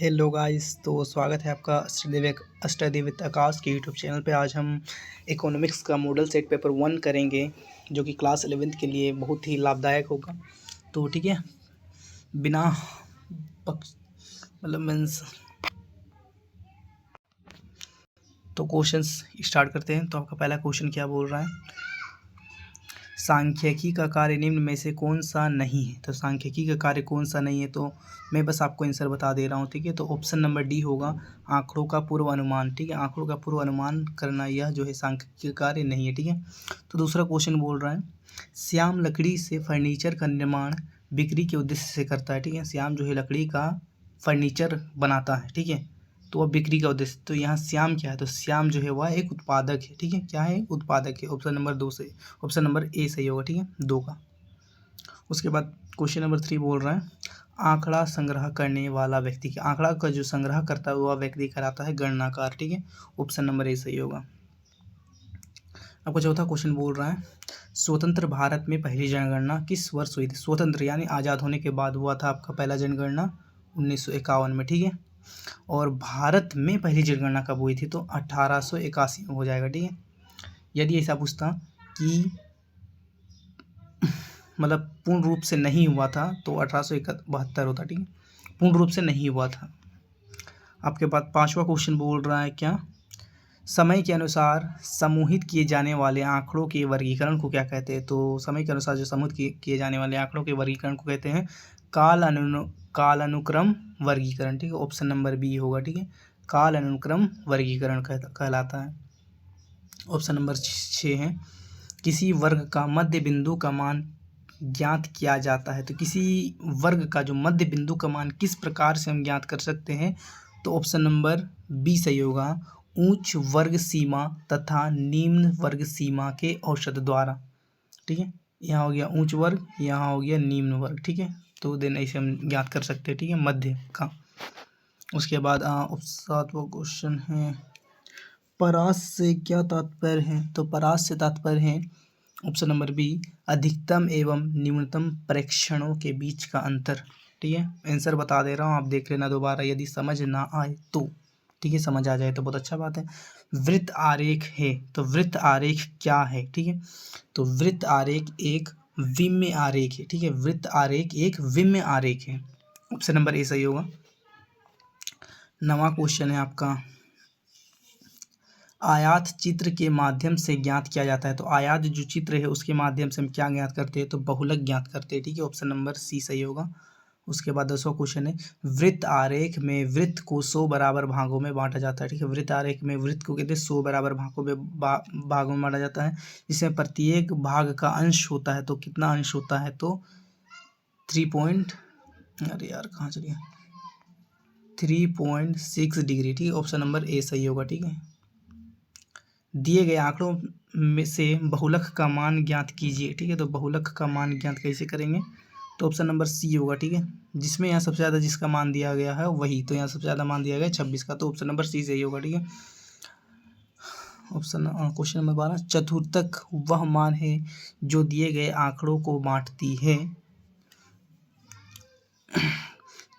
Hello guys, तो स्वागत है आपका स्टडी विद आकाश के यूट्यूब चैनल पे। आज हम इकोनॉमिक्स का मॉडल सेट पेपर 1 करेंगे, जो कि क्लास 11th के लिए बहुत ही लाभदायक होगा। तो ठीक है, बिना पक्ष मतलब मीन्स तो क्वेश्चंस स्टार्ट करते हैं। तो आपका पहला क्वेश्चन क्या बोल रहा है, सांख्यिकी का कार्य निम्न में से कौन सा नहीं है। तो सांख्यिकी का कार्य कौन सा नहीं है, तो मैं बस आपको आंसर बता दे रहा हूँ। ठीक है, तो ऑप्शन नंबर डी होगा, आंकड़ों का पूर्व अनुमान। ठीक है, आंकड़ों का पूर्व अनुमान करना यह जो है सांख्यिकी का कार्य नहीं है। ठीक है, तो दूसरा क्वेश्चन बोल रहा है, श्याम लकड़ी से फर्नीचर का निर्माण बिक्री के उद्देश्य से करता है। ठीक है, श्याम जो है लकड़ी का फर्नीचर बनाता है। ठीक है, तो वह बिक्री का उद्देश्य, तो यहाँ श्याम क्या है, तो श्याम जो है वह एक उत्पादक है। ठीक है, क्या है, उत्पादक है। Option number option number A सही होगा। ठीक है, 2 का। उसके बाद क्वेश्चन नंबर 3 बोल रहा है, आंकड़ा संग्रह करने वाला व्यक्ति, के आंकड़ा का जो संग्रह करता है वह व्यक्ति कहलाता है गणनाकार। ठीक है, ऑप्शन नंबर ए सही होगा। आपका चौथा क्वेश्चन बोल रहा है, स्वतंत्र भारत में पहली जनगणना किस वर्ष हुई थी। स्वतंत्र यानी आज़ाद होने के बाद हुआ था आपका पहला जनगणना 1951 में। ठीक है, और भारत में पहली जनगणना कब हुई थी, तो 1881 में हो जाएगा। ठीक है, यदि ऐसा पूछता कि मतलब पूर्ण रूप से नहीं हुआ था तो 1872 होता। ठीक है, पूर्ण रूप से नहीं हुआ था। आपके बाद 5वां क्वेश्चन बोल रहा है, क्या समय के अनुसार समूहित किए जाने वाले आंकड़ों के वर्गीकरण को क्या कहते हैं। तो समय के अनुसार जो समूहित किए जाने वाले आंकड़ों के वर्गीकरण को कहते हैं कालानुक्रम वर्गीकरण। ठीक है, ऑप्शन नंबर बी होगा। ठीक है, कालानुक्रम वर्गीकरण कहलाता है। ऑप्शन नंबर 6 है, किसी वर्ग का मध्य बिंदु का मान ज्ञात किया जाता है। तो किसी वर्ग का जो मध्य बिंदु का मान किस प्रकार से हम ज्ञात कर सकते हैं, तो ऑप्शन नंबर बी सही होगा, उच्च वर्ग सीमा तथा निम्न वर्ग सीमा के औसत द्वारा। ठीक है, यहाँ हो गया उच्च वर्ग, यहाँ हो गया निम्न वर्ग। ठीक है, तो देन ऐसे हम ज्ञात कर सकते हैं। ठीक है, मध्य का। उसके बाद 7वां क्वेश्चन है, परास से क्या तात्पर्य है। तो परास से तात्पर्य है, ऑप्शन नंबर बी, अधिकतम एवं न्यूनतम प्रेक्षणों के बीच का अंतर। ठीक है, आंसर बता दे रहा हूँ, आप देख लेना दोबारा, यदि समझ ना आए तो। ठीक है, समझ आ जाए तो बहुत अच्छा बात है। वृत्त आरेख है, तो वृत्त आरेख क्या है। ठीक है, तो वृत्त आरेख एक विम्य आरेख है। ठीक है, वृत्त आरेख एक विम्य आरेख है। ऑप्शन नंबर ए सही होगा। 9वां क्वेश्चन है आपका, आयात चित्र के माध्यम से ज्ञात किया जाता है। तो आयात जो चित्र है उसके माध्यम से हम क्या ज्ञात करते हैं, तो बहुलक ज्ञात करते हैं। ठीक है, ऑप्शन नंबर सी सही होगा। उसके बाद 10वां क्वेश्चन है, वृत्त आरेख में वृत्त को 100 बराबर भागों में बांटा जाता है। ठीक है, वृत्त आरेख में वृत्त को कहते हैं 100 बराबर भागों में भागों में बांटा जाता है, जिसमें प्रत्येक भाग का अंश होता है। तो कितना अंश होता है, तो 3.6 डिग्री। ठीक है, ऑप्शन नंबर ए सही होगा। ठीक है, दिए गए आंकड़ों में से बहुलक का मान ज्ञात कीजिए। ठीक है, तो बहुलक का मान ज्ञात कैसे करेंगे, तो ऑप्शन नंबर सी होगा। ठीक है, जिसमें यहाँ सबसे ज़्यादा जिसका मान दिया गया है वही, तो यहाँ सबसे ज़्यादा मान दिया गया है 26 का, तो ऑप्शन नंबर सी सही होगा। ठीक है, क्वेश्चन नंबर 12, चतुर्थक वह मान है जो दिए गए आंकड़ों को बांटती है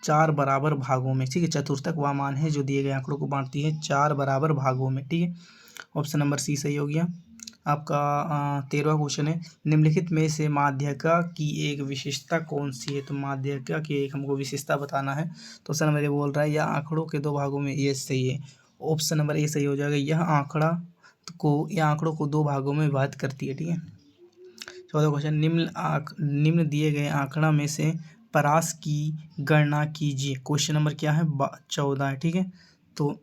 4 बराबर भागों में। ठीक है, चतुर्थक वह मान है जो दिए गए आंकड़ों को बांटती है 4 बराबर भागों में। ठीक है, ऑप्शन नंबर सी सही हो गया। आपका 13वां क्वेश्चन है, निम्नलिखित में से माध्यिका की एक विशेषता कौन सी है। तो माध्यिका की एक हमको विशेषता बताना है। तो ऑप्शन नंबर ए बोल रहा है, यह आंकड़ों के 2 भागों में, ये सही है। ऑप्शन नंबर ए सही हो जाएगा, यह आंकड़ों को 2 भागों में विभाजित करती है। ठीक है, 14वां क्वेश्चन, निम्न दिए गए आंकड़ा में से परास की गणना कीजिए। क्वेश्चन नंबर क्या है, 14 है। ठीक है, तो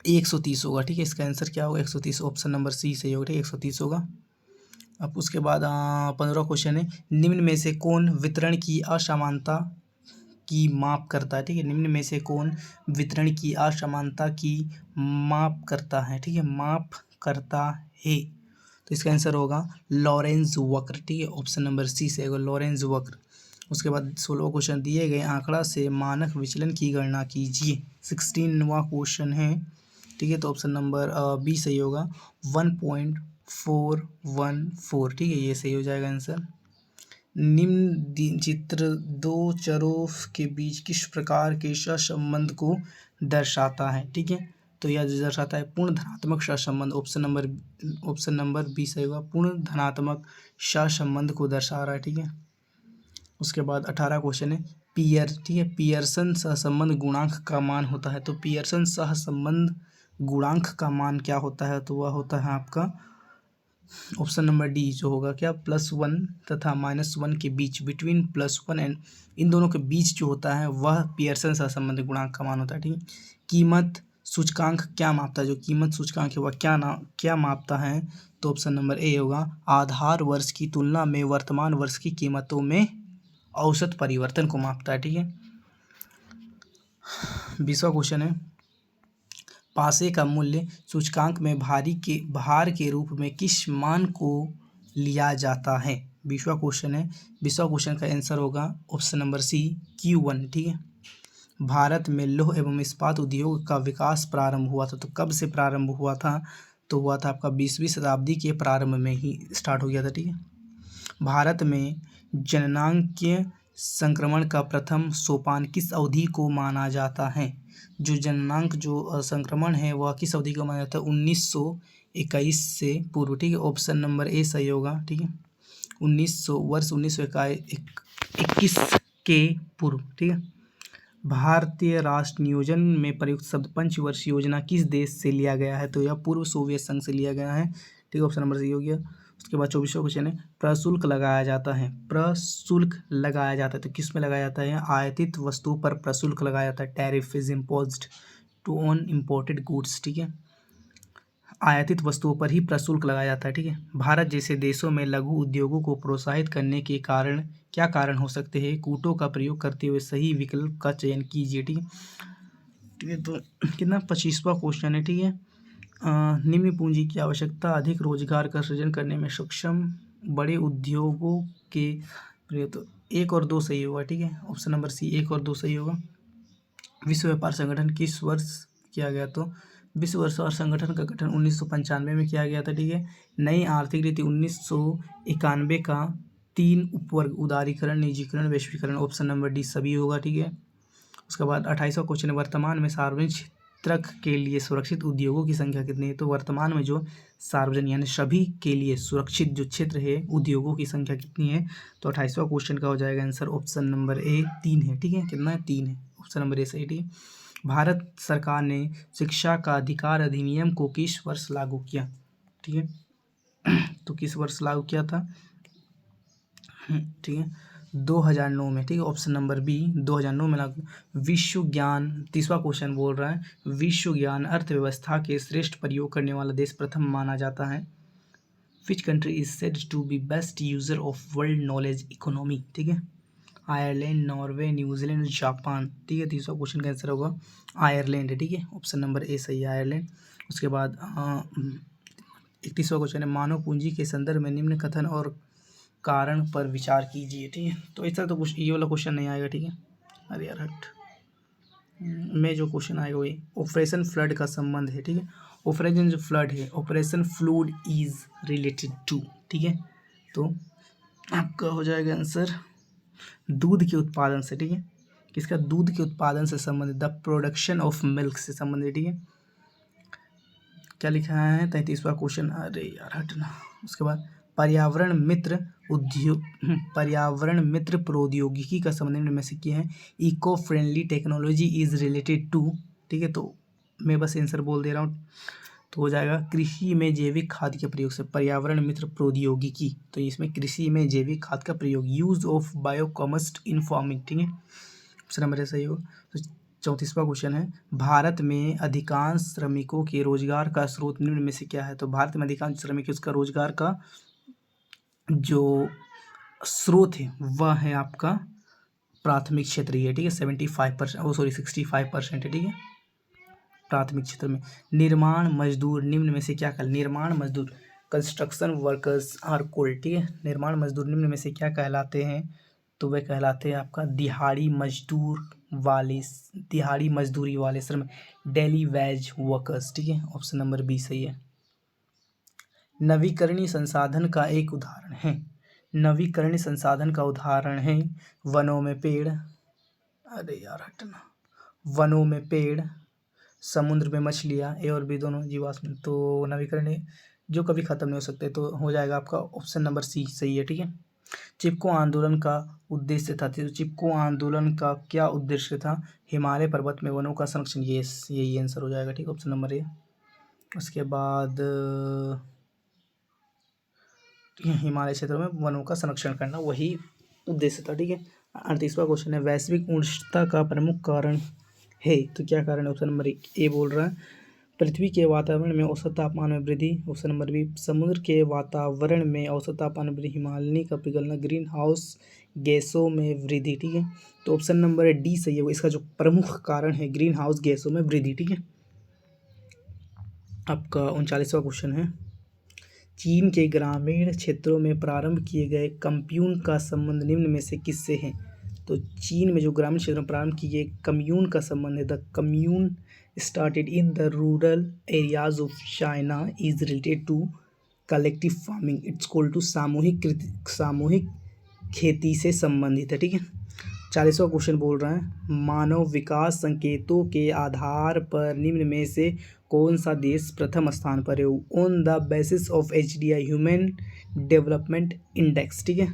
130 होगा। ठीक है, इसका आंसर क्या होगा, 130। ऑप्शन नंबर सी सही होगा। ठीक है, 130 होगा। अब उसके बाद 15वां क्वेश्चन है, निम्न में से कौन वितरण की असमानता की माप करता है। ठीक है, निम्न में से कौन वितरण की असमानता की माप करता है। ठीक है, माप करता है, तो इसका आंसर होगा लॉरेंज वक्र। ठीक है, ऑप्शन नंबर सी से होगा, लॉरेंज वक्र। उसके बाद 16वां क्वेश्चन, दिए गए आंकड़ा से मानक विचलन की गणना कीजिए। 16वां क्वेश्चन है। ठीक है, तो ऑप्शन नंबर बी सही होगा, 1.414। ठीक है, ये सही हो जाएगा आंसर। निम्न चित्र दो चरों के बीच किस प्रकार के सहसंबंध को दर्शाता है। ठीक है, तो यह दर्शाता है पूर्ण धनात्मक सहसंबंध। ऑप्शन नंबर बी सही होगा, पूर्ण धनात्मक सहसंबंध को दर्शा रहा है। ठीक है, उसके बाद 18 क्वेश्चन है ठीक है, पियर्सन सहसंबंध गुणांक का मान होता है। तो पियर्सन सहसंबंध गुणांक का मान क्या होता है, तो वह होता है आपका ऑप्शन नंबर डी जो होगा क्या, +1 तथा -1 के बीच, बिटवीन +1 एंड, इन दोनों के बीच जो होता है वह पियर्सन सहसंबंध गुणांक का मान होता है। ठीक है, कीमत सूचकांक क्या मापता है, जो कीमत सूचकांक है वह क्या मापता है, तो ऑप्शन नंबर ए होगा, आधार वर्ष की तुलना में वर्तमान वर्ष की कीमतों में औसत परिवर्तन को मापता है। ठीक है, 20वां क्वेश्चन है पासे का मूल्य सूचकांक में भार के रूप में किस मान को लिया जाता है। 20वां क्वेश्चन है, 20वां क्वेश्चन का आंसर होगा ऑप्शन नंबर सी, Q1। ठीक है, भारत में लौह एवं इस्पात उद्योग का विकास प्रारंभ हुआ था। तो कब से प्रारंभ हुआ था, तो हुआ था आपका 20वीं शताब्दी के प्रारंभ में ही स्टार्ट हो गया था। ठीक है, भारत में जननांकीय संक्रमण का प्रथम सोपान किस अवधि को माना जाता है। जो जननांक जो संक्रमण है वह किस अवधि को माना जाता है, 1921 से पूर्व। ठीक है, ऑप्शन नंबर ए सही होगा। ठीक है, 1921 के पूर्व। ठीक है, भारतीय राष्ट्र नियोजन में प्रयुक्त शब्द पंचवर्षीय योजना किस देश से लिया गया है, तो यह पूर्व सोवियत संघ से लिया गया है। ठीक है, ऑप्शन नंबर सी हो गया। उसके बाद 24वां क्वेश्चन है प्रशुल्क लगाया जाता है। प्रशुल्क लगाया जाता है तो किस में लगाया जाता है, आयातित वस्तुओं पर प्रशुल्क लगाया जाता है। Tariff is imposed to on imported goods. ठीक है, आयातित वस्तुओं पर ही प्रशुल्क लगाया जाता है। ठीक है, भारत जैसे देशों में लघु उद्योगों को प्रोत्साहित करने के कारण क्या कारण हो सकते हैं, कूटों का प्रयोग करते हुए सही विकल्प का चयन कीजिए। ठीक है, तो कितना 25वां क्वेश्चन है। ठीक है, निम्न पूंजी की आवश्यकता अधिक रोजगार का सृजन करने में सक्षम बड़े उद्योगों के प्रयोग, तो 1 और 2 सही होगा। ठीक है, ऑप्शन नंबर सी 1 और 2 सही होगा। विश्व व्यापार संगठन किस वर्ष किया गया, तो विश्व व्यापार संगठन का गठन 1995 में किया गया था। ठीक है, नई आर्थिक नीति 1991 का 3 उपवर्ग, उदारीकरण, निजीकरण, वैश्वीकरण, ऑप्शन नंबर डी सभी होगा। ठीक है, उसके बाद 28वां क्वेश्चन, वर्तमान में सार्वजनिक क्षेत्र के लिए सुरक्षित उद्योगों की संख्या कितनी है, तो वर्तमान में जो सार्वजनिक यानी सभी के लिए सुरक्षित जो क्षेत्र है उद्योगों की संख्या कितनी है, तो 28वां क्वेश्चन का हो जाएगा आंसर ऑप्शन नंबर ए 3 है। ठीक है, कितना है, 3 है, ऑप्शन नंबर ए सही। ठीक है, भारत सरकार ने शिक्षा का अधिकार अधिनियम को किस वर्ष लागू किया। ठीक है, तो किस वर्ष लागू किया था, ठीक है, 2009 में। ठीक है, ऑप्शन नंबर बी 2009 में लागू। विश्व ज्ञान 30वां क्वेश्चन बोल रहा है विश्व ज्ञान अर्थव्यवस्था के श्रेष्ठ प्रयोग करने वाला देश प्रथम माना जाता है। Which country is said to be best user of world knowledge economy. ठीक है, आयरलैंड, नॉर्वे, न्यूजीलैंड, जापान। ठीक है, 30वां क्वेश्चन का आंसर होगा आयरलैंड। ठीक है, ऑप्शन नंबर ए सही है, आयरलैंड। उसके बाद 31वां क्वेश्चन है मानव पूंजी के संदर्भ में निम्न कथन और कारण पर विचार कीजिए। ठीक है, तो ऐसा तो कुछ ये वाला क्वेश्चन नहीं आएगा। ठीक है, अरे यार हट, में जो क्वेश्चन आएगा वही ऑपरेशन फ्लड का संबंध है। ठीक है, ऑपरेशन जो फ्लड है, operation flood is related to. ठीक है, तो आपका हो जाएगा आंसर दूध के उत्पादन से। ठीक है, किसका, दूध के उत्पादन से संबंधित, द प्रोडक्शन ऑफ मिल्क से संबंधित। ठीक है, क्या लिखा है 33वां क्वेश्चन, अरे यार हटना। उसके बाद पर्यावरण मित्र प्रौद्योगिकी का संबंध में से क्या है, eco friendly technology is related to. ठीक है, तो मैं बस आंसर बोल दे रहा हूँ, तो हो जाएगा कृषि में जैविक खाद के प्रयोग से। पर्यावरण मित्र प्रौद्योगिकी, तो इसमें कृषि में जैविक खाद का प्रयोग, यूज ऑफ बायोकॉमस्ट इन फार्मिंग। ठीक है, ऑप्शन नंबर सही हो। तो 34वां क्वेश्चन है भारत में अधिकांश श्रमिकों के रोजगार का स्रोत निम्न में से क्या है, तो भारत में अधिकांश श्रमिक उसका रोजगार का जो स्रोत है वह है आपका प्राथमिक क्षेत्र ही है। ठीक है, 65% है। ठीक है, प्राथमिक क्षेत्र में। निर्माण मजदूर निम्न में से क्या कहलाते, निर्माण मजदूर कंस्ट्रक्शन वर्कर्स आर कोल्ड। ठीक है, निर्माण मजदूर निम्न में से क्या कहलाते हैं, तो वे कहलाते हैं आपका दिहाड़ी मजदूरी वाले श्रम, डेली वेज वर्कर्स। ठीक है, ऑप्शन नंबर बी सही है। नवीकरणीय संसाधन का एक उदाहरण है, नवीकरणीय संसाधन का उदाहरण है वनों में पेड़, अरे यार हटना, वनों में पेड़, समुद्र में मछलियाँ, ए और बी दोनों जीवाश्म, तो नवीकरणीय जो कभी ख़त्म नहीं हो सकते, तो हो जाएगा आपका ऑप्शन नंबर सी सही है। ठीक है। चिपको आंदोलन का उद्देश्य था, तो चिपको आंदोलन का क्या उद्देश्य था? हिमालय पर्वत में वनों का संरक्षण, ये यही आंसर हो जाएगा। ठीक है, ऑप्शन नंबर ए। उसके बाद हिमालय क्षेत्रों में वनों का संरक्षण करना वही उद्देश्य था। ठीक है। 38वां क्वेश्चन है, वैश्विक उष्णता का प्रमुख कारण है, तो क्या कारण है? ऑप्शन नंबर ए बोल रहा है पृथ्वी के वातावरण में औसत तापमान में वृद्धि। ऑप्शन नंबर बी समुद्र के वातावरण में औसत तापमान में वृद्धि, हिमालय का पिघलना, ग्रीन हाउस गैसों में वृद्धि। ठीक है, तो ऑप्शन नंबर डी सही है, इसका जो प्रमुख कारण है ग्रीन हाउस गैसों में वृद्धि। ठीक है। आपका 39वां क्वेश्चन है, चीन के ग्रामीण क्षेत्रों में प्रारंभ किए गए कम्यून का संबंध निम्न में से किससे है? तो चीन में जो ग्रामीण क्षेत्रों में प्रारंभ किए गए कम्यून का संबंध है, the commune started in the rural areas of China is related to collective farming, it's called to सामूहिक खेती से संबंधित है। ठीक है। 40वां क्वेश्चन बोल रहा है, मानव विकास संकेतों के आधार पर निम्न में से कौन सा देश प्रथम स्थान पर है? On the basis of HDI human development index. ठीक है।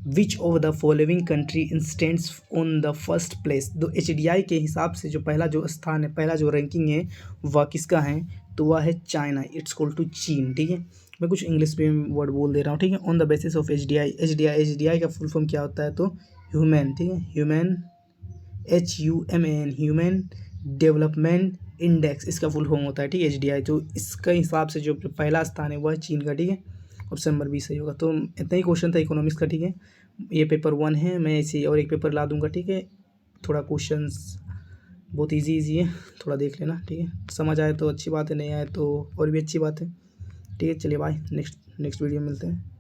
Which of the following country instants on the first place, तो HDI के हिसाब से जो पहला जो स्थान है, पहला जो रैंकिंग है वह किसका है? तो वह है चाइना, इट्स कॉल्ड टू चीन। ठीक है, मैं कुछ इंग्लिश में वर्ड बोल दे रहा हूँ। ठीक है। On the basis of HDI का फुल फॉर्म क्या होता है? तो ह्यूमन, ठीक है, human HUMAN human development index, इसका फुल फॉर्म होता है। ठीक है, HDI, तो इसका हिसाब से जो पहला स्थान है वह है चीन का। ठीक है, ऑप्शन नंबर बी सही होगा। तो इतना ही क्वेश्चन था इकोनॉमिक्स का। ठीक है, ये पेपर 1 है, मैं इसे और एक पेपर ला दूंगा। ठीक है, थोड़ा क्वेश्चंस बहुत इजी है, थोड़ा देख लेना। ठीक है, समझ आए तो अच्छी बात है, नहीं आए तो और भी अच्छी बात है। ठीक है, चलिए बाय, नेक्स्ट वीडियो में मिलते हैं।